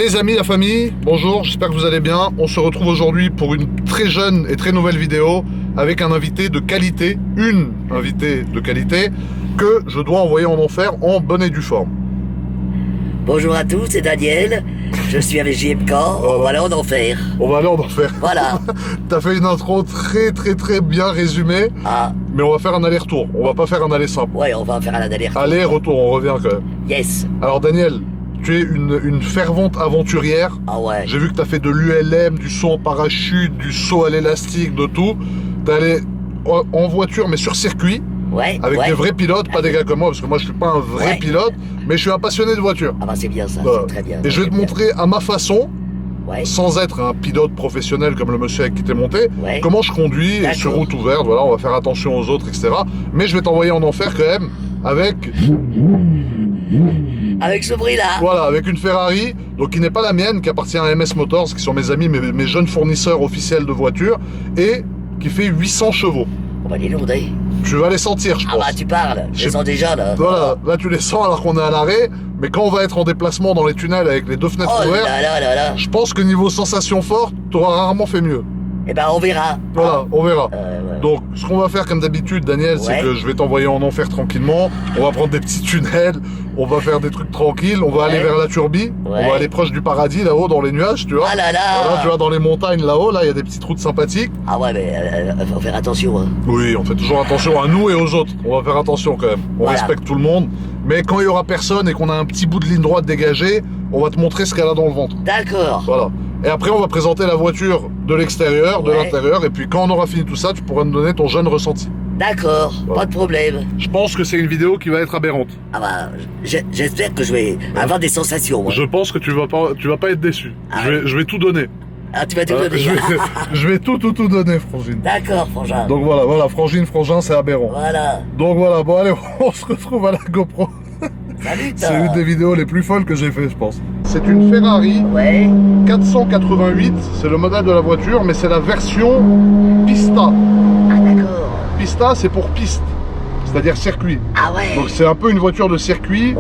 Les amis, la famille, bonjour, j'espère que vous allez bien. On se retrouve aujourd'hui pour une très jeune et très nouvelle vidéo avec un invité de qualité, une invitée de qualité que je dois envoyer en enfer en bonne et due forme. Bonjour à tous, c'est Daniel. Je suis avec JMK. On va aller en enfer. On va aller en enfer. Voilà. T'as fait une intro très bien résumée, mais on va faire un aller-retour. On va pas faire un aller simple. Ouais, on va faire un aller-retour. Aller-retour, on revient quand même. Yes. Alors Daniel, tu es une fervente aventurière. Ah ouais. J'ai vu que tu as fait de l'ULM, du saut en parachute, du saut à l'élastique, de tout. T'es allé en voiture, mais sur circuit, avec des vrais pilotes, pas des gars comme moi, parce que moi je suis pas un vrai pilote, mais je suis un passionné de voiture. Ah bah c'est bien ça, Voilà. c'est très bien. Et je vais te montrer à ma façon, Ouais. sans être un pilote professionnel comme le monsieur avec qui t'es monté, comment je conduis sur route ouverte. Voilà, on va faire attention aux autres, etc. Mais je vais t'envoyer en enfer quand même avec ce bruit-là. Voilà, avec une Ferrari, donc qui n'est pas la mienne, qui appartient à MS Motors, qui sont mes amis, mes jeunes fournisseurs officiels de voitures, et qui fait 800 chevaux. On va les lourder. Tu vas les sentir, je pense. Ah bah tu parles, je les sens déjà là. Voilà, là tu les sens alors qu'on est à l'arrêt, mais quand on va être en déplacement dans les tunnels avec les deux fenêtres ouvertes, je pense que niveau sensation forte, t'auras rarement fait mieux. Eh ben on verra. Voilà, on verra. Donc ce qu'on va faire comme d'habitude, Daniel, c'est que je vais t'envoyer en enfer tranquillement. On va prendre des petits tunnels, on va faire des trucs tranquilles, on va aller vers la Turbie, on va aller proche du paradis là-haut dans les nuages, tu vois. Ah là là. Voilà, tu vois, dans les montagnes là-haut, là il y a des petites routes sympathiques. Ah ouais, mais faut faire attention. Hein. Oui, on fait toujours attention à nous et aux autres. On va faire attention quand même. On respecte tout le monde. Mais quand il y aura personne et qu'on a un petit bout de ligne droite dégagée, on va te montrer ce qu'elle a dans le ventre. D'accord. Voilà. Et après, on va présenter la voiture de l'extérieur, de l'intérieur. Et puis quand on aura fini tout ça, tu pourras me donner ton jeune ressenti. D'accord, pas de problème. Je pense que c'est une vidéo qui va être aberrante. Ah bah, j'espère que je vais avoir des sensations. Moi. Je pense que tu vas pas être déçu. Je vais tout donner. Ah, tu vas tout donner. Je vais tout donner, Frangine. D'accord, Frangin. Donc voilà, Frangine, Frangin, c'est aberrant. Voilà. Donc voilà, bon allez, on se retrouve à la GoPro. Salut, c'est une des vidéos les plus folles que j'ai fait, je pense. C'est une Ferrari 488, c'est le modèle de la voiture, mais c'est la version Pista. Ah d'accord. Pista, c'est pour piste, c'est-à-dire circuit. Ah ouais. Donc c'est un peu une voiture de circuit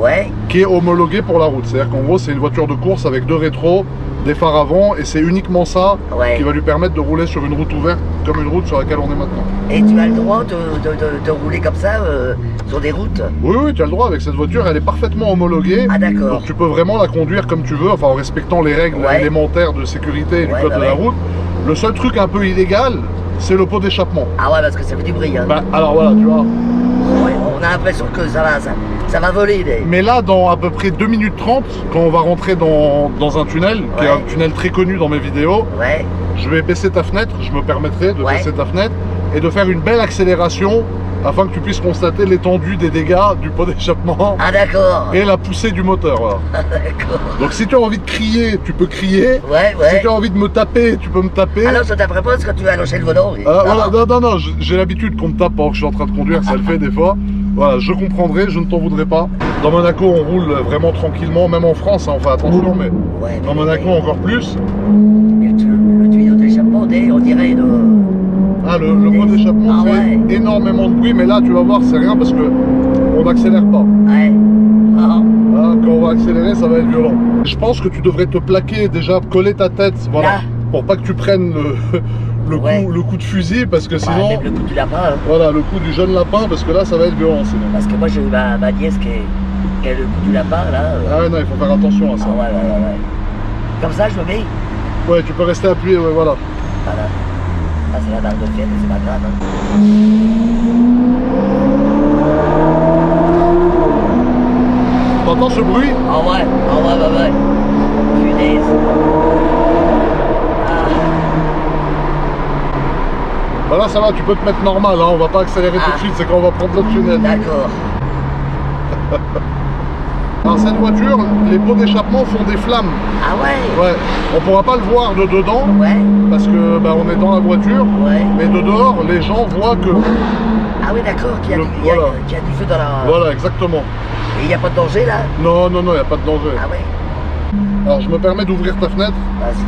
qui est homologuée pour la route. C'est-à-dire qu'en gros, c'est une voiture de course avec deux rétros, des phares avant, et c'est uniquement ça qui va lui permettre de rouler sur une route ouverte comme une route sur laquelle on est maintenant. Et tu as le droit de rouler comme ça sur des routes? Oui, tu as le droit. Avec cette voiture, elle est parfaitement homologuée. Ah d'accord. Donc tu peux vraiment la conduire comme tu veux, enfin en respectant les règles élémentaires de sécurité du code de la route. Le seul truc un peu illégal, c'est le pot d'échappement. Ah ouais, parce que ça fait du bruit. Hein. Bah, alors voilà, tu vois. Ouais, on a l'impression que ça va voler. Mais là, dans à peu près 2 minutes 30, quand on va rentrer dans un tunnel, qui est un tunnel très connu dans mes vidéos, je vais baisser ta fenêtre, je me permettrai de baisser ta fenêtre et de faire une belle accélération afin que tu puisses constater l'étendue des dégâts du pot d'échappement. Ah d'accord. Et la poussée du moteur, voilà. Ah d'accord. Donc si tu as envie de crier, tu peux crier. Si tu as envie de me taper, tu peux me taper. Alors je taperai pas parce que tu vas lâcher le volant. Voilà, non, j'ai l'habitude qu'on me tape pendant que je suis en train de conduire, ça le fait des fois. Voilà, je comprendrai, je ne t'en voudrais pas. Dans Monaco, on roule vraiment tranquillement, même en France, hein, on fait attention, mais dans Monaco encore plus. Le tuyau d'échappement, on dirait Ah, le pot d'échappement fait énormément de bruit, mais là, tu vas voir, c'est rien parce que on n'accélère pas. Quand on va accélérer, ça va être violent. Je pense que tu devrais te plaquer déjà, coller ta tête, voilà, pour pas que tu prennes le coup de fusil, parce que sinon... Même le coup du lapin. Hein. Voilà, le coup du jeune lapin, parce que là, ça va être violent sinon. Parce que moi, j'ai eu ma nièce qui a le coup du lapin, là. Ah non, il faut faire attention à ça. Comme ça, je me mets. Ouais, tu peux rester appuyé, voilà. Voilà. Ah, c'est la barre de fer, mais c'est pas grave. Hein. T'entends ce bruit? Ah ouais. Punaise. Bah là ça va, tu peux te mettre normal, hein, on va pas accélérer tout de suite, c'est quand on va prendre l'autre tunnel. D'accord. Alors cette voiture, les pots d'échappement font des flammes. Ah ouais? On pourra pas le voir de dedans, parce que on est dans la voiture, mais de dehors, les gens voient que... Ah oui d'accord, qu'il y a du feu dans la... Voilà, exactement. Et il n'y a pas de danger là? Non, il n'y a pas de danger. Ah ouais? Alors je me permets d'ouvrir ta fenêtre. Vas-y.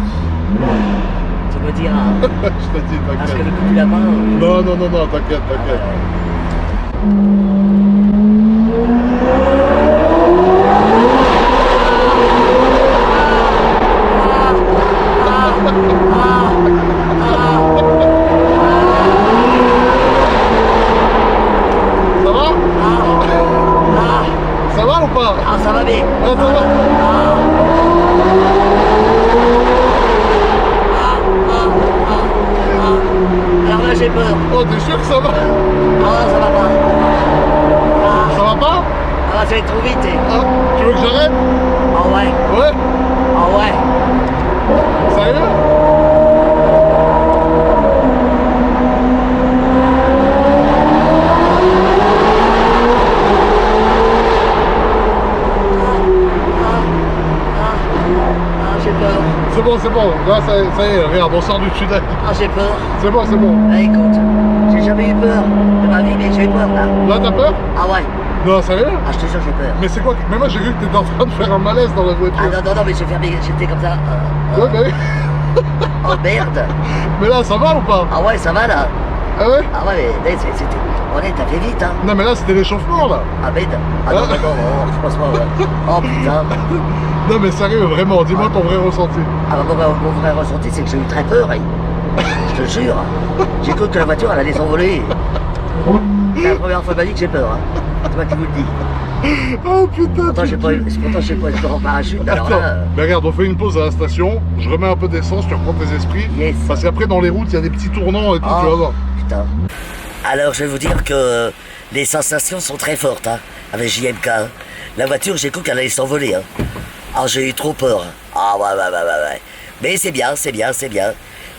Tu me diras. Je te dis, t'inquiète. Parce que le coup du lapin... Non, t'inquiète. peur. C'est bon. Là, ça y est, regarde, on sort du tunnel. Ah, j'ai peur. C'est bon. Écoute, j'ai jamais eu peur de ma vie, mais j'ai eu peur là. Là, t'as peur? Ah ouais. Non, sérieux? Ah, je te jure, j'ai peur. Mais c'est quoi? Mais moi, j'ai vu que t'étais en train de faire un malaise dans la voiture. Ah non, mais j'étais comme ça. Ouais, mais... Oh merde. mais là, ça va ou pas? Ah ouais, ça va là. Ah ouais? Ah ouais, mais c'était... Honnête, t'as fait vite, hein. Non, mais là, c'était l'échauffement, là. Ah merde. Ah non, je pense pas, ouais. Oh putain. Non, mais sérieux, vraiment, dis-moi ton vrai ressenti. Ah bah, mon vrai ressenti, c'est que j'ai eu très peur, hein. Je te jure. J'ai cru que la voiture, elle allait s'envoler. C'est la première fois de ma vie que j'ai peur, hein. C'est moi qui vous le dis. Oh putain. Pourtant, j'ai pas eu peur en parachute, alors Attends, là... mais regarde, on fait une pause à la station, je remets un peu d'essence, tu reprends tes esprits. Yes. Parce qu'après, dans les routes, il y a des petits tournants et tout, tu vas voir. Putain. Alors, je vais vous dire que les sensations sont très fortes, hein, avec JMK. Hein. La voiture, j'ai cru qu'elle allait s'envoler, hein. Ah, j'ai eu trop peur. Ah, ouais. Mais c'est bien.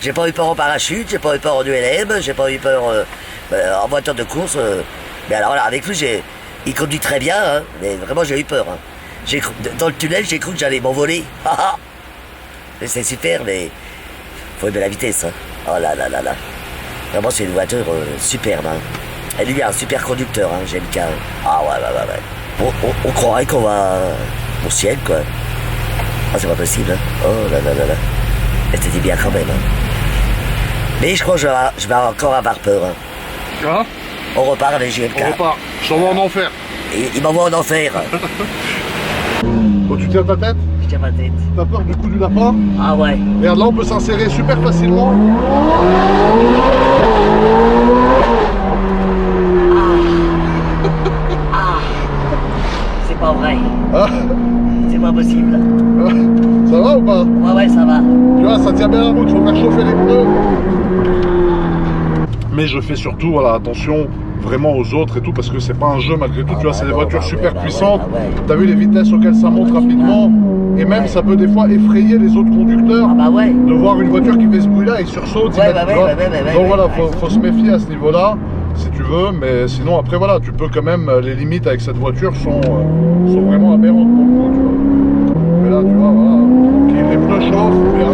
J'ai pas eu peur en parachute, j'ai pas eu peur en ULM, j'ai pas eu peur en voiture de course. Mais alors là, avec lui, il conduit très bien, hein, mais vraiment, j'ai eu peur. Hein. Dans le tunnel, j'ai cru que j'allais m'envoler. Mais c'est super, mais faut aimer la vitesse. Hein. Oh là. Vraiment, c'est une voiture superbe. Hein. Et lui, un super conducteur, hein, JMK. Ah ouais. On croirait qu'on va au ciel, quoi. Ah, c'est pas possible, hein. Oh là. Et c'était bien quand même, hein. Mais je crois que je vais encore avoir peur, hein. Hein? On repart avec JMK. On repart. Je t'envoie en enfer. Il m'envoie en enfer. Oh, tu tiens ta tête? Je tiens ma tête. T'as peur du coup du lapin? Ah ouais. Regarde, là, on peut s'insérer super facilement. C'est pas vrai. Ah. C'est pas possible. Ça va ou pas? Ouais, ça va. Tu vois, ça tient bien la route, faut faire chauffer les pneus. Mais je fais surtout, voilà, attention vraiment aux autres et tout, parce que c'est pas un jeu malgré tout, tu vois, c'est des voitures super puissantes. T'as vu les vitesses auxquelles ça monte rapidement, et même ça peut des fois effrayer les autres conducteurs de voir une voiture qui fait ce bruit-là et sursaute. Donc voilà, faut se méfier à ce niveau-là, si tu veux, mais sinon après voilà, tu peux quand même, les limites avec cette voiture sont vraiment aberrantes pour le coup, tu vois. Mais là, tu vois, voilà, les pneus chauffent, bien.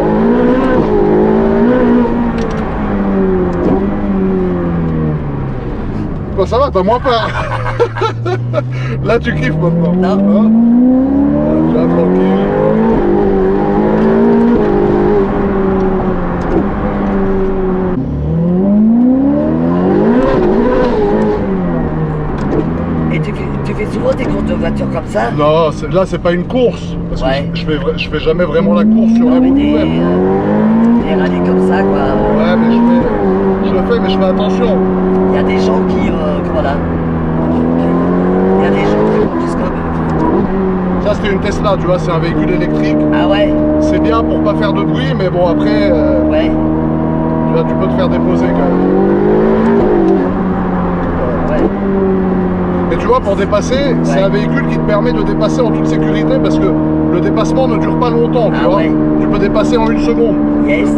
Bah, ça va, t'as moins peur. Là, tu kiffes maintenant. Non. Hein? Là, tranquille. Et tu fais souvent des courses de voitures comme ça? Non, là, c'est pas une course. Parce que je fais jamais vraiment la course sur la route. Des rallyes comme ça, quoi. Ouais, mais je le fais, mais je fais attention. Il y a des gens qui, voilà. Il y a des gens qui conduisent comme... Ça, c'était une Tesla, tu vois, c'est un véhicule électrique. Ah ouais? C'est bien pour pas faire de bruit, mais bon, après, ouais. Tu vois, tu peux te faire déposer quand même. Ouais. Mais tu vois, pour dépasser, c'est un véhicule qui te permet de dépasser en toute sécurité parce que le dépassement ne dure pas longtemps, tu vois. Ouais. Tu peux dépasser en 1 seconde. Yes.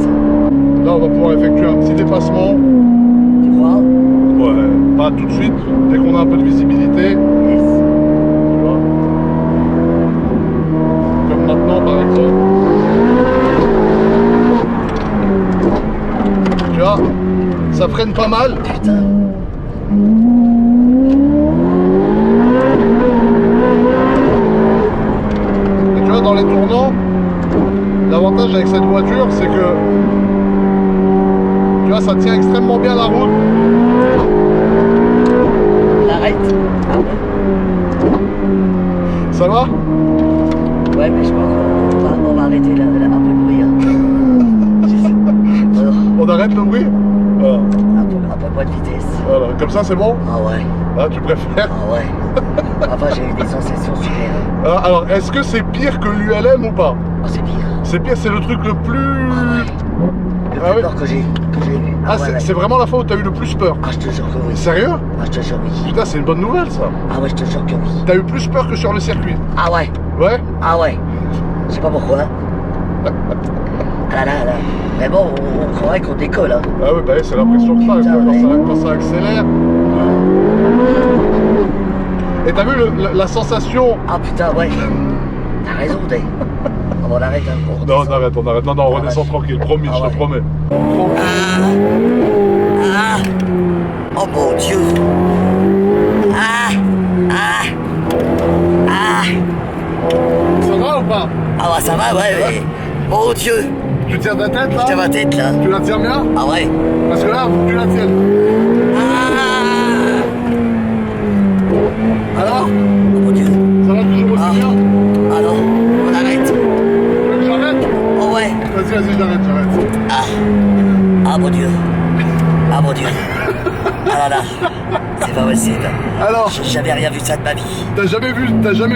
Là, on va pouvoir effectuer un petit dépassement. Tu crois? Ouais, pas tout de suite, dès qu'on a un peu de visibilité. Yes. Tu vois. Comme maintenant, par exemple. Tu vois, ça freine pas mal. Putain. Et tu vois, dans les tournants, l'avantage avec cette voiture, c'est que tu vois, ça tient extrêmement bien la route. Arrête. Ah ouais. Ça va? Ouais, mais je pense qu'on va arrêter là, un peu de bruit. On arrête le bruit? Voilà. Un peu moins de vitesse. Voilà. Comme ça, c'est bon? Ah ouais. Ah, tu préfères? Ah ouais. Enfin, j'ai eu des sensations super. Alors, est-ce que c'est pire que l'ULM ou pas? Oh, c'est pire. C'est pire, c'est le truc le plus... Le plus peur que j'ai eu. Ah, c'est vraiment la fois où t'as eu le plus peur? Ah, je te jure que oui. Sérieux? Ah, je te jure oui. Putain, c'est une bonne nouvelle, ça. Ah ouais, je te jure que oui. T'as eu plus peur que sur le circuit? Ah ouais. Ouais? Ah ouais. Je sais pas pourquoi. Ah là. Mais bon, on croirait qu'on décolle, hein. Ah ouais, bah c'est l'impression que ça, quand ça accélère. Et t'as vu la sensation? Ah putain, ouais. T'as raison, Dave. Ah bon, on arrête. Hein, non, on arrête. Non, on redescend tranquille, promis, je te promets. Oh mon Dieu. Ça va ou pas? Ah bah ça va, ouais. Mon Dieu. Tu tiens ta tête là? Je tiens ma tête là. Tu la tiens bien? Ah ouais. Parce que là, faut que tu la tiennes. Alors? Oh mon Dieu. Ça va toujours aussi bien? Ah non, on arrête. Tu veux que j'arrête? Oh ouais. Vas-y, j'arrête. Ah mon Dieu. Ah mon Dieu. Ah là là. C'est pas possible. Alors? J'ai jamais rien vu de ça de ma vie. T'as jamais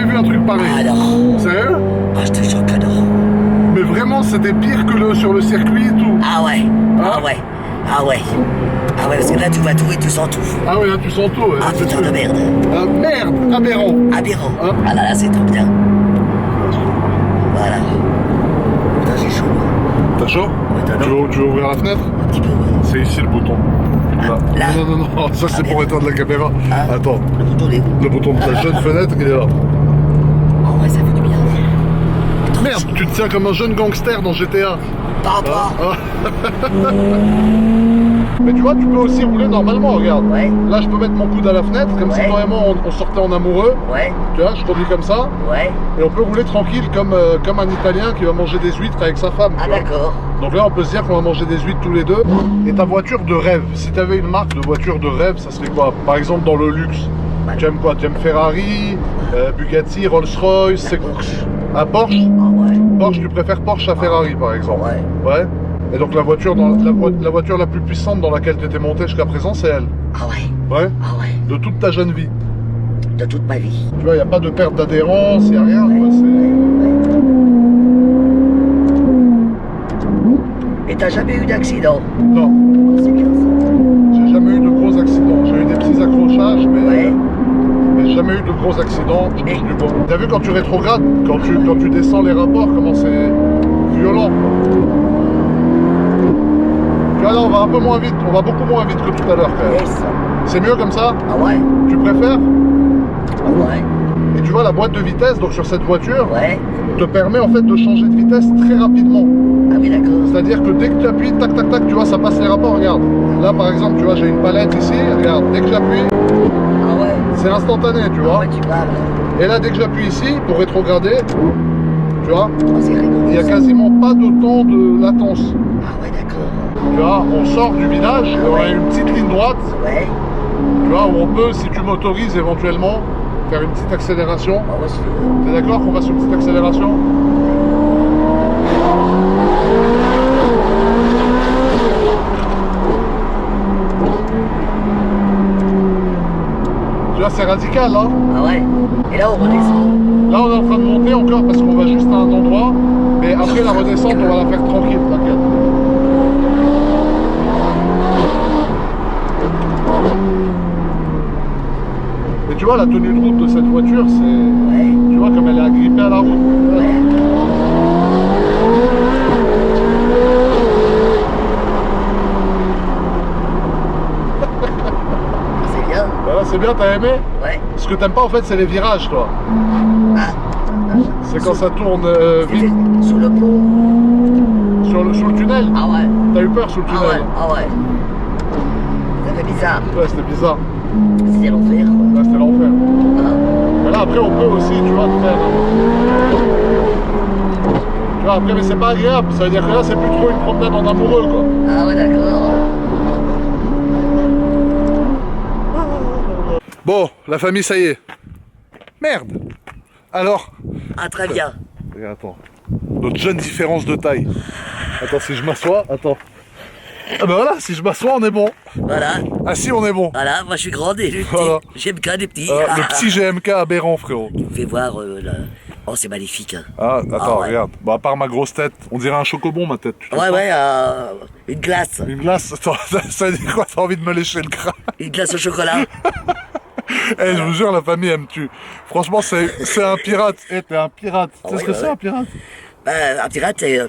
vu un truc pareil? Ah non. Sérieux? Ah je te jure que non. Mais vraiment, c'était pire que sur le circuit et tout. Ah ouais. Ah ouais. Ah ouais. Ah ouais, parce que là tu vois tout et tu sens tout. Ah ouais, là tu sens tout. Ouais, Ah putain de merde. Merde, aberrant. Aberrant. Hein? Ah là là, c'est trop bien. Voilà. Putain, j'ai chaud. T'as chaud? Ouais, t'as tu veux ouvrir la fenêtre? Un petit peu, ouais. C'est ici le bouton. Là. Là. Non, ça c'est pour éteindre la caméra. Ah. Attends. Le bouton est où? Le bouton de ta jeune fenêtre, il est là. Oh ouais, ça fait du bien. Merde, tu te tiens comme un jeune gangster dans GTA. Papa. Mais tu vois, tu peux aussi rouler normalement, regarde. Ouais. Là, je peux mettre mon coude à la fenêtre, comme si toi et moi, on sortait en amoureux. Ouais. Tu vois, je conduis comme ça. Ouais. Et on peut rouler tranquille comme un Italien qui va manger des huîtres avec sa femme. Ah tu vois. d'accord. Donc là, on peut se dire qu'on va manger des huîtres tous les deux. Et ta voiture de rêve, si tu avais une marque de voiture de rêve, ça serait quoi? Par exemple, dans le luxe, tu aimes quoi? Tu aimes Ferrari, Bugatti, Rolls-Royce, c'est quoi? À Porsche? Ah ouais. Porsche, tu préfères Porsche à Ferrari, par exemple? Ouais. Ouais. Et donc la voiture la plus puissante dans laquelle tu étais monté jusqu'à présent, c'est elle? Ah ouais. Ouais. Ah ouais. De toute ta jeune vie. De toute ma vie. Tu vois, il n'y a pas de perte d'adhérence, il n'y a rien. Ouais. Quoi, Et t'as jamais eu d'accident? Non, Oh, c'est bien ça. j'ai jamais eu de gros accidents. J'ai eu des petits accrochages, mais jamais eu de gros accidents. Je touche du bois. T'as vu quand tu rétrogrades, quand tu descends les rapports, comment c'est violent, quoi. Tu vois, là, on va un peu moins vite. On va beaucoup moins vite que tout à l'heure, quand même. Yes. C'est mieux comme ça? Ah ouais. Tu préfères? Ah ouais. Et tu vois, la boîte de vitesse, donc sur cette voiture, Ouais. te permet en fait de changer de vitesse très rapidement. Ah oui, d'accord. C'est-à-dire que dès que tu appuies, tac, tac, tac, tu vois, ça passe les rapports, regarde. Là, par exemple, tu vois, j'ai une palette ici, regarde, dès que j'appuie, Ah ouais. c'est instantané, tu Ah vois. ouais, tu parles. Et là, dès que j'appuie ici, pour rétrograder, tu vois, Oh, c'est rigolo. il n'y a quasiment pas de temps de latence. Ah ouais, d'accord. Tu vois, on sort du village, et on a une petite ligne droite, Ouais. tu vois, où on peut, si tu m'autorises éventuellement, faire une petite accélération. Ah ouais, si tu veux. T'es d'accord qu'on va sur une petite accélération? Tu vois, c'est radical, hein? Ah ouais. Et là, on redescend. Là, on est en train de monter encore parce qu'on va juste à un endroit. Mais après la redescente, on va la faire tranquille, t'inquiète. Mais tu vois, la tenue de route de cette voiture, c'est... Ouais. Tu vois, comme elle est agrippée à la route. Ouais. C'est bien. Voilà, c'est bien, t'as aimé? Ouais. Ce que t'aimes pas, en fait, c'est les virages, toi. Ah. C'est quand ça tourne C'était vite. sous le pont. Sur le tunnel. Ah ouais. T'as eu peur sous le Ah ouais. tunnel? Ah ouais. Ça fait bizarre. Ouais, c'était bizarre. C'est l'enfer, quoi. Là, c'était l'enfer. Ah. Mais là, après, on peut aussi, tu vois, te faire... Tu vois, après, mais c'est pas agréable. Ça veut dire que là, c'est plus trop une promenade en amoureux, quoi. Ah ouais, d'accord. Bon, la famille, ça y est. Merde. Alors? Ah, très bien. Regarde, attends. Notre jeune différence de taille. Attends, si je m'assois, attends. Ah bah voilà, si je m'assois, on est bon. Voilà. Assis, on est bon. Voilà, moi je suis grand et lui, Voilà. j'aime qu'un des petits. Le petit GMK aberrant, frérot. Tu me fais voir là. Oh, c'est magnifique. Hein. Ah, attends, Ah ouais. regarde. Bah, à part ma grosse tête, on dirait un chocobon, ma tête. Tu trouves Ouais, pas ouais, une glace. Une glace? Attends, ça veut dire quoi? T'as envie de me lécher le crâne? Une glace au chocolat. Eh, je vous jure, la famille, elle me tue. Franchement, c'est un pirate. Eh, t'es un pirate. Tu sais ce que c'est, un pirate? Un pirate, c'est.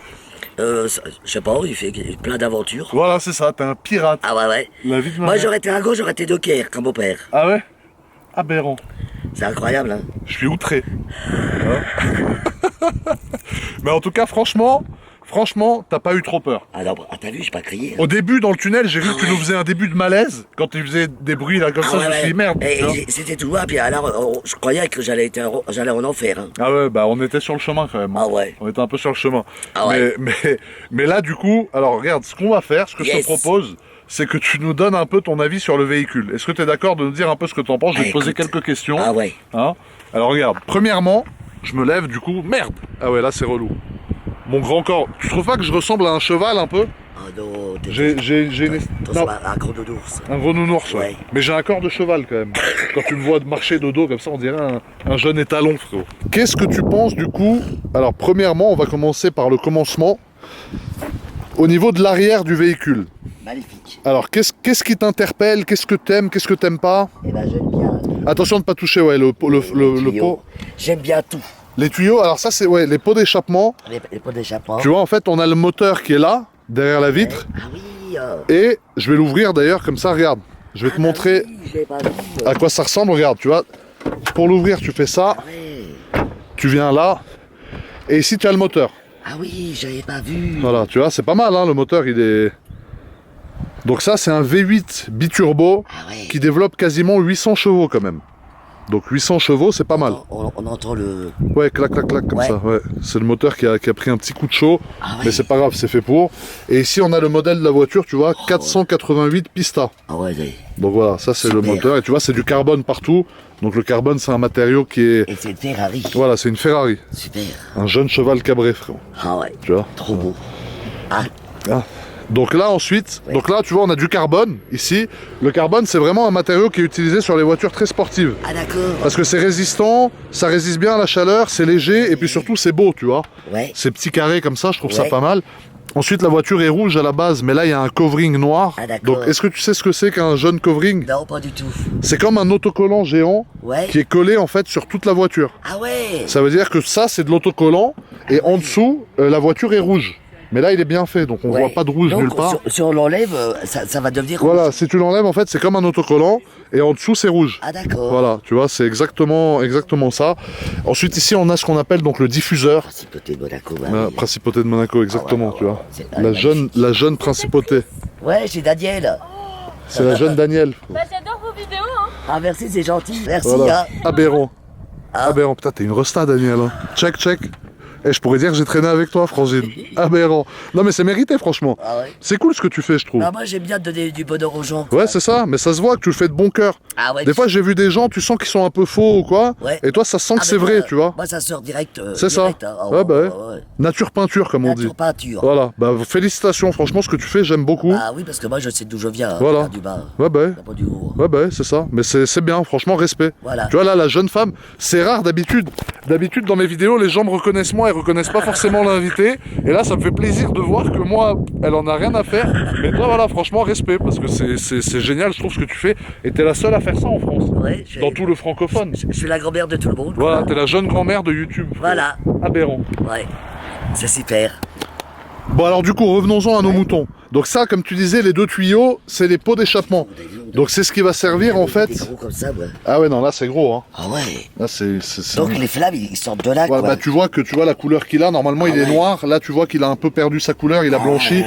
Je sais pas, il fait plein d'aventures. Voilà, c'est ça, t'es un pirate. Ah ouais, ouais. La vie de ma Moi mère. j'aurais été dragon, j'aurais été docker, comme mon père. Ah ouais? Aberrant. C'est incroyable, hein. Je suis outré. Hein? Mais en tout cas, franchement, t'as pas eu trop peur. Alors, t'as vu, j'ai pas crié. Au début, dans le tunnel, j'ai vu que tu nous faisais un début de malaise. Quand tu faisais des bruits là comme ça, je me suis dit merde. C'était tout loin, puis alors, je croyais que j'allais en enfer. Hein. Ah ouais, bah on était sur le chemin quand même. Ah ouais. On était un peu sur le chemin. Ah ouais. Mais là, du coup, alors regarde, ce qu'on va faire, ce que je te propose, c'est que tu nous donnes un peu ton avis sur le véhicule. Est-ce que tu es d'accord de nous dire un peu ce que tu en penses? Je vais te poser quelques questions. Ah ouais. Hein, alors regarde, premièrement, je me lève du coup, merde. Ah ouais, là c'est relou. Mon grand corps, tu trouves pas que je ressemble à un cheval un peu? Ah non, j'ai un gros nounours. Un gros nounours, ouais. Mais j'ai un corps de cheval quand même. Quand tu me vois marcher de dos comme ça, on dirait un jeune étalon, frérot. Qu'est-ce que tu penses du coup? Alors premièrement, on va commencer par le commencement. Au niveau de l'arrière du véhicule. Magnifique. Alors qu'est-ce qui t'interpelle? Qu'est-ce que t'aimes? Qu'est-ce que t'aimes pas? Eh ben j'aime bien. Attention de ne pas toucher le pot. J'aime bien tout. Les tuyaux, alors ça c'est les pots d'échappement. Les pots d'échappement. Tu vois, en fait, on a le moteur qui est là, derrière la vitre. Ah oui. Et je vais l'ouvrir d'ailleurs, comme ça, regarde. Je vais te montrer à quoi ça ressemble, regarde, tu vois. Pour l'ouvrir, tu fais ça. Ah ouais. Tu viens là. Et ici, tu as le moteur. Ah oui, j'avais pas vu. Voilà, tu vois, c'est pas mal, hein, le moteur, il est... Donc ça, c'est un V8 biturbo qui développe quasiment 800 chevaux quand même. Donc 800 chevaux, c'est pas mal. On entend le... Ouais, clac, clac, clac, comme ça. Ouais. C'est le moteur qui a pris un petit coup de chaud. Ah ouais. Mais c'est pas grave, c'est fait pour. Et ici, on a le modèle de la voiture, tu vois, 488 Pista. Ah ouais, donc voilà, ça c'est le moteur. Et tu vois, c'est du carbone partout. Donc le carbone, c'est un matériau qui est... Et c'est une Ferrari. Voilà, c'est une Ferrari. Super. Un jeune cheval cabré, frérot. Ah ouais. Tu vois. Trop beau. Ah. Donc là ensuite, donc là tu vois on a du carbone ici. Le carbone c'est vraiment un matériau qui est utilisé sur les voitures très sportives. Ah d'accord. Parce que c'est résistant, ça résiste bien à la chaleur, c'est léger et puis surtout c'est beau, tu vois. Ouais. Ces petits carrés comme ça, je trouve ça pas mal. Ensuite la voiture est rouge à la base, mais là il y a un covering noir. Ah d'accord. Donc est-ce que tu sais ce que c'est qu'un jaune covering? Non, pas du tout. C'est comme un autocollant géant qui est collé en fait sur toute la voiture. Ah ouais. Ça veut dire que ça c'est de l'autocollant et en dessous la voiture est rouge. Mais là, il est bien fait, donc on voit pas de rouge nulle part. Si on l'enlève, ça va devenir rouge. Voilà, si tu l'enlèves, en fait, c'est comme un autocollant, et en dessous, c'est rouge. Ah d'accord. Voilà, tu vois, c'est exactement ça. Ensuite, ici, on a ce qu'on appelle donc le diffuseur. Principauté de Monaco. Principauté de Monaco, exactement, tu vois. La jeune principauté. Ouais, c'est Daniel. C'est la jeune Daniel. Bah, j'adore vos vidéos, hein. Ah merci, c'est gentil. Merci. Voilà. Hein. Aberrant. Aberrant, putain, t'es une resta, Daniel. Hein. Check, check. Et je pourrais dire que j'ai traîné avec toi, Frangine. Aberrant. Non mais c'est mérité, franchement. Ah ouais. C'est cool ce que tu fais, je trouve. Bah, moi j'aime bien donner du bonheur aux gens. Ouais, c'est ça, mais ça se voit que tu le fais de bon cœur. Ah ouais. Des fois, j'ai vu des gens, tu sens qu'ils sont un peu faux ou quoi. Ouais. Et toi, ça sent que c'est vrai, tu vois. Moi, ça sort direct. C'est ça. Hein. Oh, ouais, bah ouais. Nature peinture, comme on dit. Nature peinture. Voilà. Bah, félicitations, franchement, ce que tu fais, j'aime beaucoup. Ah oui, parce que moi, je sais d'où je viens. Voilà. Du bas. Ouais, bah. Pas du haut. Ouais, bah, c'est ça. Mais c'est bien, franchement, respect. Voilà. Tu vois, là, la jeune femme, c'est rare d'habitude. D'habitude, dans mes vidéos, les gens me reconnaissent moi et reconnaissent pas forcément l'invité. Et là, ça me fait plaisir de voir que moi, elle en a rien à faire. Mais toi, voilà, franchement, respect, parce que c'est génial, je trouve, ce que tu fais. Et t'es la seule à faire ça en France. Ouais, dans tout le francophone. Je suis la grand-mère de tout le monde. Voilà, t'es la jeune grand-mère de YouTube. Voilà. Aberrant. Ouais, c'est super. Bon, alors du coup, revenons-en à nos moutons. Donc ça, comme tu disais, les deux tuyaux, c'est les pots d'échappement. Donc c'est ce qui va servir en fait. Gros comme ça, ouais. Ah ouais, non, là c'est gros. Hein. Ah ouais. Là c'est. Donc les flammes, ils sortent de là. Ouais, quoi. bah tu vois la couleur qu'il a. Normalement, il est noir. Là, tu vois qu'il a un peu perdu sa couleur. Il a blanchi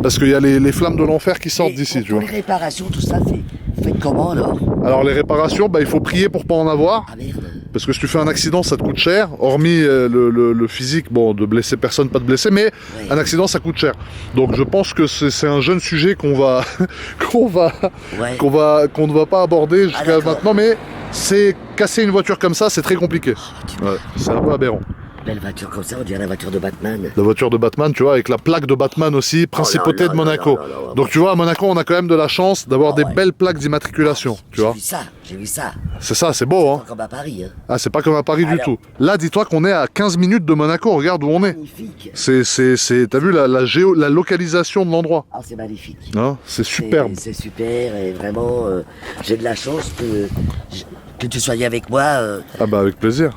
parce qu'il y a les flammes de l'enfer qui sortent d'ici, tu vois. Pour les réparations, tout ça, fait comment alors? Alors les réparations, bah il faut prier pour pas en avoir. Ah merde. Parce que si tu fais un accident, ça te coûte cher. Hormis le physique, bon, de blesser personne, pas de blesser, mais un accident, ça coûte cher. Donc je pense que c'est un jeune sujet qu'on ne va pas aborder jusqu'à maintenant, mais c'est casser une voiture comme ça, c'est très compliqué. Ouais, c'est un peu aberrant. Belle voiture comme ça, on dirait la voiture de Batman. La voiture de Batman, tu vois, avec la plaque de Batman aussi, Principauté de Monaco. Donc tu vois, à Monaco, on a quand même de la chance d'avoir des belles plaques d'immatriculation, tu vois. J'ai vu ça. C'est ça, c'est beau, hein. C'est pas comme à Paris, hein. Ah, c'est pas comme à Paris du tout. Là, dis-toi qu'on est à 15 minutes de Monaco, regarde où on est. Magnifique. T'as vu la localisation de l'endroit? Ah, c'est magnifique. Hein, c'est superbe. C'est super, et vraiment, j'ai de la chance que tu sois avec moi. Ah bah avec plaisir.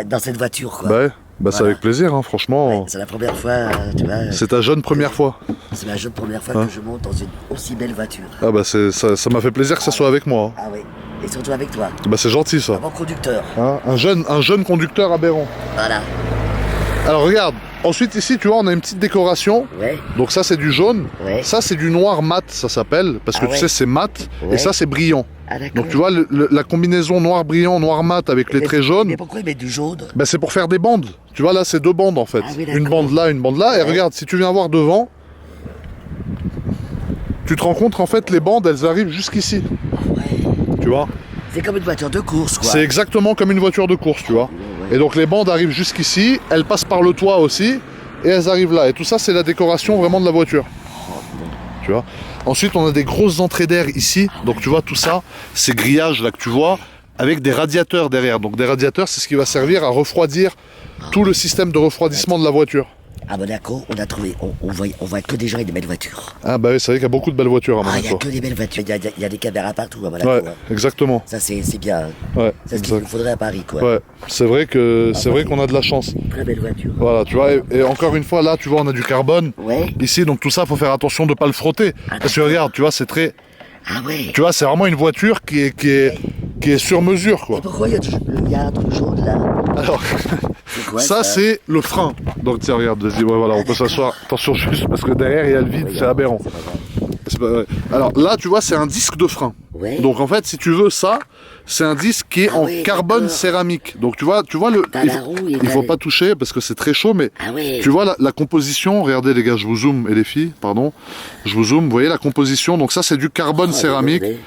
Dans cette voiture, quoi. Bah, voilà. C'est avec plaisir, hein, franchement. Ouais, c'est la première fois, tu vois. C'est ta jeune première fois. C'est ma jeune première fois que je monte dans une aussi belle voiture. Ah bah ça m'a fait plaisir que ça soit avec moi. Hein. Ah oui. et surtout avec toi. Bah c'est gentil ça. Un bon conducteur. Hein, un jeune conducteur aberrant. Voilà. Alors regarde, ensuite ici tu vois on a une petite décoration. Ouais. Donc ça c'est du jaune. Ouais. Ça c'est du noir mat ça s'appelle. Parce que tu sais c'est mat. Ouais. Et ça c'est brillant. Ah, d'accord. Donc tu vois la combinaison noir brillant, noir mat avec les traits jaunes. Mais pourquoi ils mettent du jaune? Bah c'est pour faire des bandes. Tu vois là c'est 2 bandes en fait. Ah, oui, une bande là, une bande là. Ouais. Et regarde si tu viens voir devant. Tu te rends compte en fait les bandes elles arrivent jusqu'ici. Ouais. Tu vois. C'est comme une voiture de course, quoi. C'est exactement comme une voiture de course, tu vois. Ouais. Et donc les bandes arrivent jusqu'ici, elles passent par le toit aussi, et elles arrivent là. Et tout ça, c'est la décoration vraiment de la voiture. Tu vois. Ensuite, on a des grosses entrées d'air ici. Donc tu vois, tout ça, ces grillages là que tu vois, avec des radiateurs derrière. Donc des radiateurs, c'est ce qui va servir à refroidir tout le système de refroidissement de la voiture. Ah bah d'accord, on a trouvé, on voit que des gens avec des belles voitures. Ah bah oui, c'est vrai qu'il y a beaucoup de belles voitures à Ah, il y a Monaco. que des belles voitures, il y a des caméras partout à Monaco. Ouais, hein. exactement. Ça c'est bien. Hein. Ouais, C'est ce qu'il exact. nous faudrait à Paris, quoi. Ouais, c'est vrai qu'on a de la chance. Très belle voiture. Voilà, tu vois, et encore une fois, là, tu vois, on a du carbone. Ouais. Ici, donc tout ça, faut faire attention de ne pas le frotter. Parce que regarde, tu vois, c'est très... Ah ouais. Tu vois, c'est vraiment une voiture qui est sur mesure, quoi. Et pourquoi il y a un truc jaune là? Alors, C'est quoi ça, c'est le frein. Donc, tiens, regarde, vas-y, ouais, voilà, on peut s'asseoir. Attention, juste parce que derrière, il y a le vide, c'est aberrant. C'est pas grave. C'est pas vrai. Alors là, tu vois, c'est un disque de frein. Ouais. Donc, en fait, si tu veux ça, c'est un disque qui est Ah en ouais, carbone d'accord. céramique. Donc, tu vois T'as la roue et il t'as faut les- pas toucher parce que c'est très chaud, mais Ah ouais. tu vois la composition, regardez les gars, je vous zoome, et les filles, pardon, je vous zoome, vous voyez la composition, donc ça c'est du carbone Ah, céramique, ouais.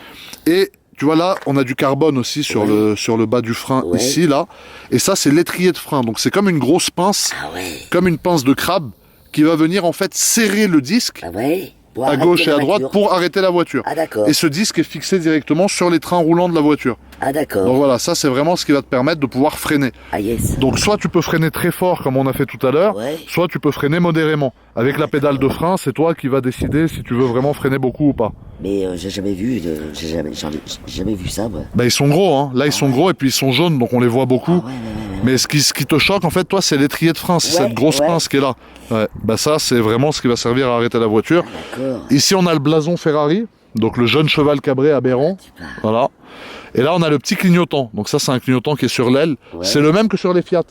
et tu vois là, on a du carbone aussi sur, sur le bas du frein, Ouais. ici, là, et ça c'est l'étrier de frein, donc c'est comme une grosse pince, Ah ouais. comme une pince de crabe, qui va venir en fait serrer le disque, Ah ouais. Pour à arrêter gauche et la à droite, voiture. pour arrêter la voiture. Ah d'accord. Et ce disque est fixé directement sur les trains roulants de la voiture. Ah d'accord. Donc voilà, ça c'est vraiment ce qui va te permettre de pouvoir freiner. Ah yes. Donc soit tu peux freiner très fort comme on a fait tout à l'heure, Ouais. soit tu peux freiner modérément. Avec la pédale de frein, c'est toi qui vas décider si tu veux vraiment freiner beaucoup ou pas. Mais j'ai jamais vu j'ai jamais vu ça, moi. Bah ils sont gros, hein. Là ils sont gros et puis ils sont jaunes, donc on les voit beaucoup. Ah ouais, ouais. Mais ce qui te choque en fait, toi, c'est l'étrier de frein, c'est Ouais, cette grosse ouais. pince qui est là. Ouais. Bah ça, c'est vraiment ce qui va servir à arrêter la voiture. D'accord. Ici, on a le blason Ferrari, donc le jeune cheval cabré aberrant. Voilà. Et là, on a le petit clignotant. Donc ça, c'est un clignotant qui est sur l'aile. Ouais. C'est le même que sur les Fiat.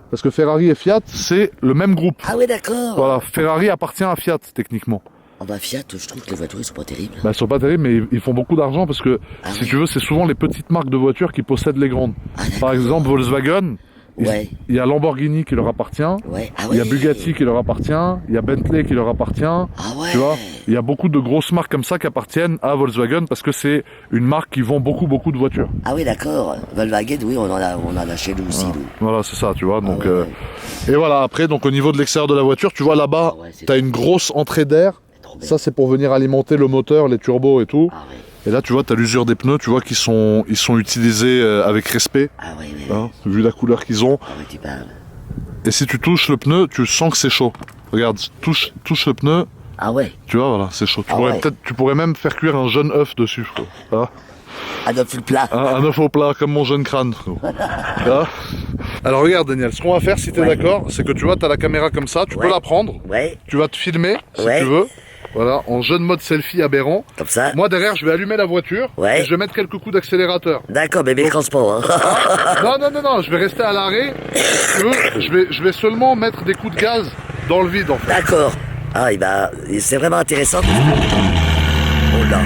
Parce que Ferrari et Fiat, c'est le même groupe. Ah ouais, d'accord. Voilà, Ferrari appartient à Fiat, techniquement. Oh bah Fiat, je trouve que les voitures, ils sont pas terribles. Bah, ils sont pas terribles, mais ils font beaucoup d'argent parce que, Ah si oui. tu veux, c'est souvent les petites marques de voitures qui possèdent les grandes. Ah, d'accord. Par exemple, Volkswagen, Ouais. il y a Lamborghini qui leur appartient. Ouais. Ah Il ouais. y a Bugatti qui leur appartient, il y a Bentley qui leur appartient. Ah ouais. Tu vois, il y a beaucoup de grosses marques comme ça qui appartiennent à Volkswagen parce que c'est une marque qui vend beaucoup de voitures. Ah oui, d'accord. Volkswagen, oui, on en a chez nous aussi, nous. Voilà, c'est ça, tu vois. Donc, ouais. et voilà, après, donc au niveau de l'extérieur de la voiture, tu vois là-bas, Ah ouais, c'est tu as une grosse entrée d'air. Trop bien. Ça, c'est pour venir alimenter le moteur, les turbos et tout. Ah ouais. Et là, tu vois, tu as l'usure des pneus, tu vois qu'ils sont utilisés avec respect, Ah ouais, ouais. hein, vu la couleur qu'ils ont. Ah ouais, tu parles. Et si tu touches le pneu, tu sens que c'est chaud. Regarde, touche le pneu, Ah ouais. tu vois, voilà, c'est chaud. Ah ouais. Tu pourrais même faire cuire un jeune œuf dessus, frérot. Hein. Ah non, plus le plat. Un œuf au plat, comme mon jeune crâne, frérot. Hein. Alors regarde, Daniel, ce qu'on va faire, si tu es Ouais. d'accord, c'est que tu vois, tu as la caméra comme ça, tu Ouais. peux la prendre, Ouais. tu vas te filmer, si Ouais. tu veux. Voilà, en jeune mode selfie aberrant. Comme ça. Moi, derrière, je vais allumer la voiture Ouais. et je vais mettre quelques coups d'accélérateur. D'accord, mais mes transports, hein. Non, je vais rester à l'arrêt. Si tu veux, je vais seulement mettre des coups de gaz dans le vide, en fait. D'accord. Ah, et bah, c'est vraiment intéressant. Oh là.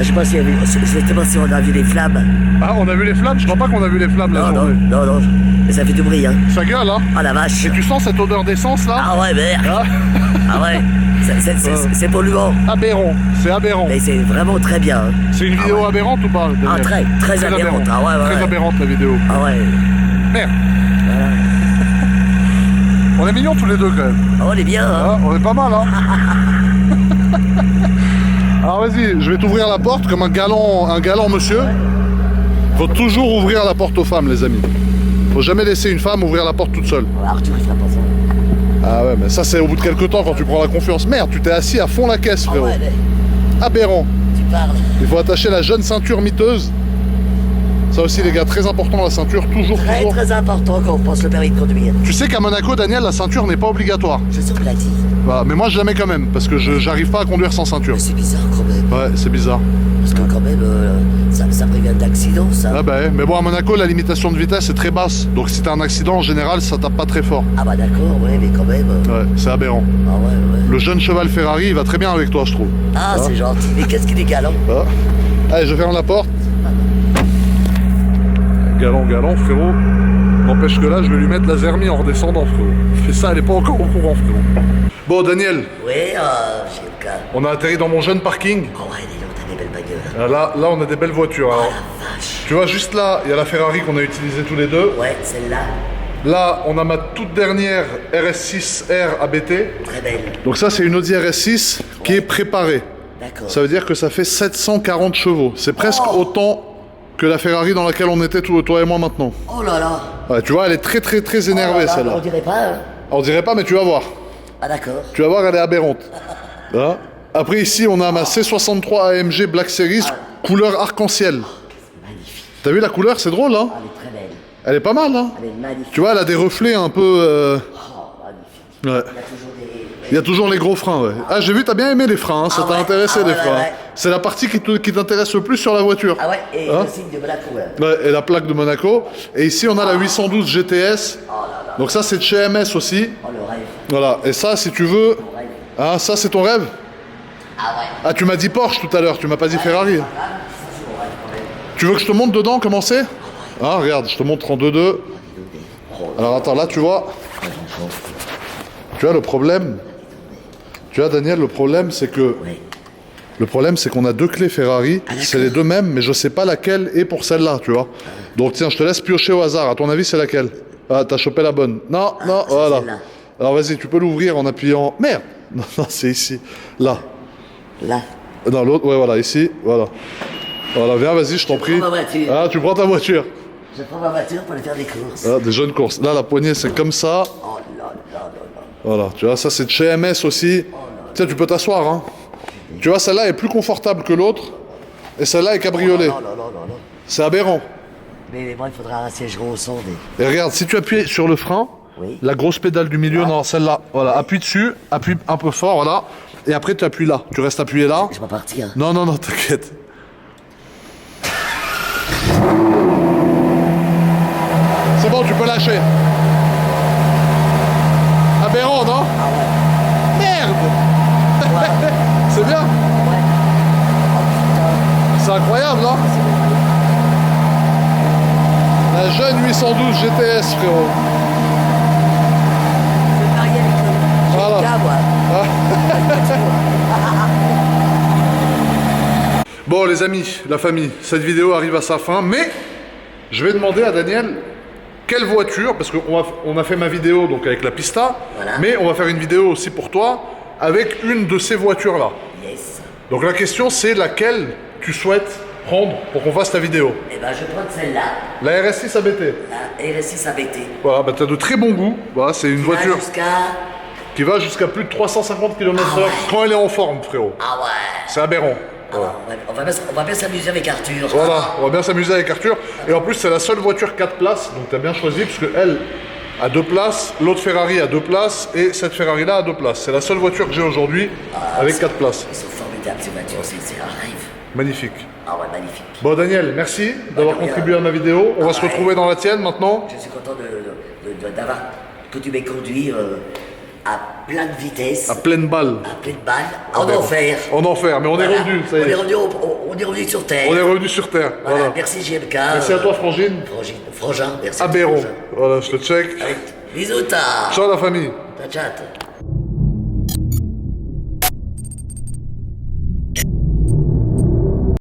Je sais pas si on a vu les flammes. Ah, on a vu les flammes? Je crois pas qu'on a vu les flammes la Non, non, journée. non, non. Mais ça fait du bruit, hein. Ça gueule, hein? Oh la vache. Et tu sens cette odeur d'essence, là? Ah ouais, merde. Ah, Ah ouais. C'est polluant. aberrant, c'est aberrant. Mais c'est vraiment très bien. Hein. C'est une vidéo aberrante ou pas? Ah, Daniel très aberrante. Ah ouais, ouais. Très ouais. aberrante, la vidéo. Ah ouais. Merde. On est mignons tous les deux, quand même. Ah, on est bien, hein. Ah, on est pas mal, hein. Alors vas-y, je vais t'ouvrir la porte comme un galant monsieur. Faut toujours ouvrir la porte aux femmes, les amis. Faut jamais laisser une femme ouvrir la porte toute seule. Arthur, il fera pas ça. Ah ouais, mais ça c'est au bout de quelques temps quand tu prends la confiance. Merde, tu t'es assis à fond la caisse, frérot. Ouais, Aberrant. tu parles. Il faut attacher la jeune ceinture miteuse. Ça aussi les gars, très important la ceinture, toujours. Très important quand on pense le permis de conduire. Tu sais qu'à Monaco, Daniel, la ceinture n'est pas obligatoire. Je sais qu'on l'a dit. Voilà, mais moi je la mets quand même, parce que j'arrive pas à conduire sans ceinture. Mais c'est bizarre quand même. Ouais, c'est bizarre. Parce que quand même, ça prévient d'accident, ça. Ah bah ouais, mais bon à Monaco, la limitation de vitesse est très basse. Donc si t'as un accident, en général, ça tape pas très fort. Ah bah d'accord, ouais, mais quand même. Ouais, c'est aberrant. Ah ouais, ouais. Le jeune cheval Ferrari, il va très bien avec toi, je trouve. Ah, c'est gentil. Mais qu'est-ce qu'il est galant. Ah. Allez, je ferme la porte. Galant, frérot. N'empêche que là, je vais lui mettre la zermie en redescendant, frérot. Fais ça, elle est pas encore au courant, frérot. Bon, Daniel. Oui, j'ai le cas. On a atterri dans mon jeune parking. Oh ouais, dis donc, t'as des belles bagnoles. Là, on a des belles voitures. Oh Alors, la vache. tu vois, juste là, il y a la Ferrari qu'on a utilisée tous les deux. Ouais, celle-là, Là, on a ma toute dernière RS6R ABT. très belle. Donc ça, c'est une Audi RS6 qui est préparée. D'accord. Ça veut dire que ça fait 740 chevaux. C'est presque autant que la Ferrari dans laquelle on était toi et moi maintenant. Oh là là. Ouais, tu vois, elle est très énervée, Oh là là, celle-là. on dirait pas, hein. On dirait pas, mais tu vas voir. Ah d'accord. Tu vas voir, elle est aberrante. Hein. Après, ici, on a ma C63 AMG Black Series, couleur arc-en-ciel. Magnifique. T'as vu la couleur? C'est drôle, hein? Elle est très belle. Elle est pas mal, hein? Elle est magnifique. Tu vois, elle a des reflets un peu... Oh, magnifique. Ouais. Il y a toujours des... Il y a toujours les gros freins, ouais. Ah, j'ai vu, t'as bien aimé les freins, hein, ça Ah t'a ouais, intéressé, ah les ouais, freins. ouais. C'est la partie qui t'intéresse le plus sur la voiture. Ah ouais, et Hein le signe de Monaco, ouais. Ouais, et la plaque de Monaco. Et ici, on a la 812 GTS. Donc ça, c'est de chez MS aussi. Oh, le rêve. Voilà. Et ça, si tu veux... Ah, ça, c'est ton rêve? Ah ouais. Ah, tu m'as dit Porsche tout à l'heure, tu m'as pas dit Ferrari. Tu veux que je te montre dedans comment c'est? Ah, regarde, je te montre en 2-2. Alors attends, là, tu vois... Tu vois le problème? Tu vois, Daniel, le problème, c'est que... Ouais. Le problème, c'est qu'on a deux clés Ferrari, c'est les deux mêmes, mais je sais pas laquelle est pour celle-là, tu vois. Donc tiens, je te laisse piocher au hasard. À ton avis, c'est laquelle? Ah, t'as chopé la bonne. Non, non, c'est voilà. celle-là. Alors vas-y, tu peux l'ouvrir en appuyant... Merde. Non, non, c'est ici. Là. Là. Non, l'autre, ouais, voilà, ici, voilà. Voilà, viens, vas-y, je t'en prie. prends ma voiture. Ah, tu prends ta voiture. Je prends ma voiture pour aller faire des courses. Ah, des jeunes courses. Là, la poignée, c'est comme ça. Oh là là là là. Voilà, tu vois, ça, c'est de chez MS aussi. Tiens, tu peux t'asseoir, hein. Tu vois, celle-là est plus confortable que l'autre. Et celle-là est cabriolet. Non, non, non, non, non. C'est aberrant. Mais moi, il faudra un siège rehaussant. Mais... Et regarde, si tu appuies sur le frein, Oui. la grosse pédale du milieu, non, celle-là, voilà, appuie dessus, appuie un peu fort, voilà, et après tu appuies là, tu restes appuyé là. Je vais partir. Non, non, non, t'inquiète. C'est bon, tu peux lâcher. Aberrant, non? Merde. C'est bien. C'est incroyable, non? La jeune 812 GTS, frérot. Je vais marier avec le Voilà. gars, moi. Bon les amis, la famille, cette vidéo arrive à sa fin, mais je vais demander à Daniel quelle voiture, parce qu'on a fait ma vidéo donc avec la Pista, Voilà. mais on va faire une vidéo aussi pour toi avec une de ces voitures-là. Yes. Donc la question c'est laquelle tu souhaites prendre pour qu'on fasse ta vidéo. Eh ben, je vais prendre celle-là. La RS6 ABT. La RS6 ABT. Voilà, bah t'as de très bon goût. Voilà, c'est une voiture Jusqu'à... qui va jusqu'à plus de 350 km/h quand elle est en forme, frérot. Ah ouais. C'est aberrant. Ah, on va bien s'amuser avec Arthur. Voilà, on va bien s'amuser avec Arthur. Et en plus, c'est la seule voiture 4 places, donc t'as bien choisi, parce qu'elle a 2 places, l'autre Ferrari a 2 places, et cette Ferrari-là a 2 places. C'est la seule voiture que j'ai aujourd'hui avec 4 places. Ils sont formidables ces voitures, c'est un rêve. Magnifique. Ah ouais, magnifique. Bon, Daniel, merci d'avoir contribué à ma vidéo. On va se retrouver dans la tienne maintenant. Je suis content d'avoir que tu m'aies conduit à plein de vitesse, À pleine balle. à pleine balle, en enfer. En enfer, mais on est Voilà. revenu, ça y On est est. revenu, on est revenu sur Terre. On est revenu sur Terre. Voilà. Voilà. Merci JMK. Merci à toi, Frangine. Frangin, merci. Aberron. Frangin. Voilà, je te check. Allez, bisous, ta. Ciao la famille. Ta chatte.